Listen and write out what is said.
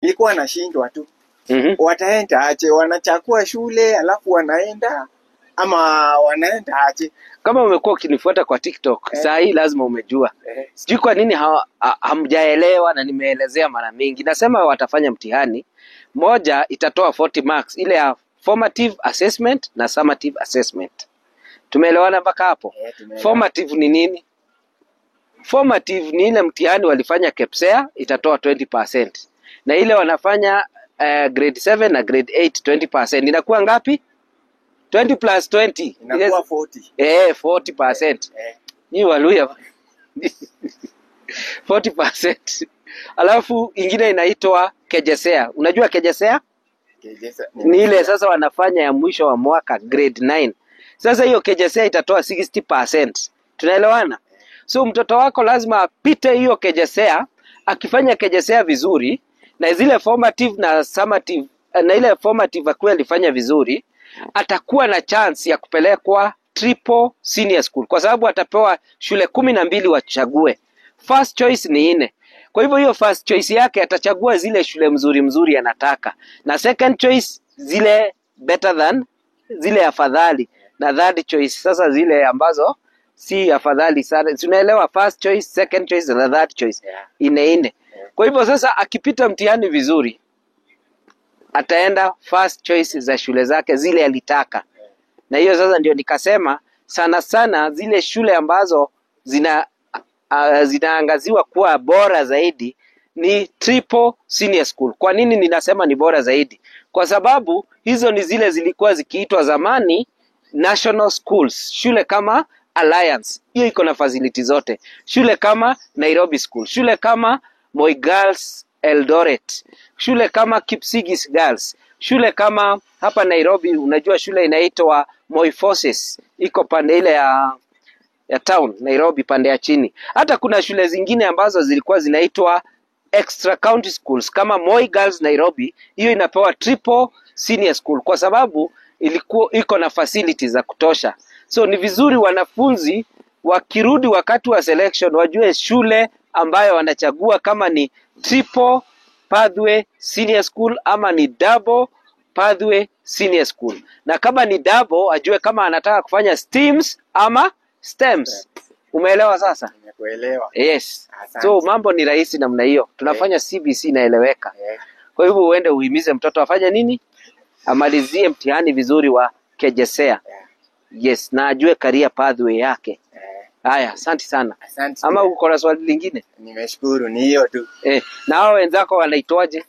ilikuwa anashindwa tu. Wataenda aje? Wanachagua shule alafu wanaenda ama wanaenda aje? Kama umekuwa ukinifuata kwa TikTok, saa hii lazima umejua. Sijui kwa nini hamjaelewa na nimeelezea mara mingi. Nasema watafanya mtihani. Moja itatoa 40 marks, ile ya formative assessment na summative assessment. Tumeelewana mpaka hapo? Formative ni nini? Formative ni ile mtihani walifanya KPSEA, itatoa 20%. Na ile wanafanya grade 7 na grade 8 20%. Inakuwa ngapi? 20 plus 20. Inakuwa 40. 40%. Ni Waluya. 40%. Alafu ingine inaitwa KJSEA. Unajua KJSEA? Ni ile sasa wanafanya ya mwisho wa mwaka grade 9. Sasa hiyo KJSEA itatoa 60%. Tunaelewana? So mtoto wako lazima apite hiyo KJSEA, akifanya KJSEA vizuri na zile formative na summative, na ile formative akiwa alifanya vizuri, atakuwa na chance ya kupelekwa triple senior school, kwa sababu atapewa shule 12 wachague. First choice ni 4. Kwa hivyo hiyo first choice yake atachagua zile shule mzuri anataka, na second choice zile better than, zile afadhali, na third choice sasa zile ambazo si afadhali sana. Tunaelewa? First choice, second choice na third choice. Ine. Kwa hivyo sasa akipita mtihani vizuri, ataenda first choice za shule zake zile alitaka. Na hiyo sasa ndio nikasema sana zile shule ambazo zinaangaziwa kuwa bora zaidi ni triple senior school. Kwa nini ninasema ni bora zaidi? Kwa sababu hizo ni zile zilikuwa zikiitwa zamani national schools. Shule kama Alliance, hiyo iko na facility zote. Shule kama Nairobi School, shule kama Moi Girls Eldoret, shule kama Kipsigis Girls, shule kama hapa Nairobi unajua shule inaitwa Moi Forces, iko pande ile ya town Nairobi, pande ya chini. Hata kuna shule zingine ambazo zilikuwa zinaitwa extra county schools kama Moi Girls Nairobi, hiyo inapewa triple senior school kwa sababu ilikuwa iko na facilities za kutosha. So ni vizuri wanafunzi wakirudi wakati wa selection wajue shule ambayo wanachagua, kama ni triple pathway senior school ama ni double pathway senior school. Na kama ni double ajue kama anataka kufanya STEMs ama STEMs. Umeelewa sasa? Nimekuelewa. Yes. So mambo ni rahisi namna hiyo. Tunafanya CBC inaeleweka. Kwa hivyo uende uhimize mtoto afanye nini? Amalizie mtihani vizuri wa KJSEA. Yes, na ajue career pathway yake. Haya, asante sana. Asante. Ama uko na swali lingine? Nimeshukuru, ni hiyo tu. Na hao wenzako wanaitwaje?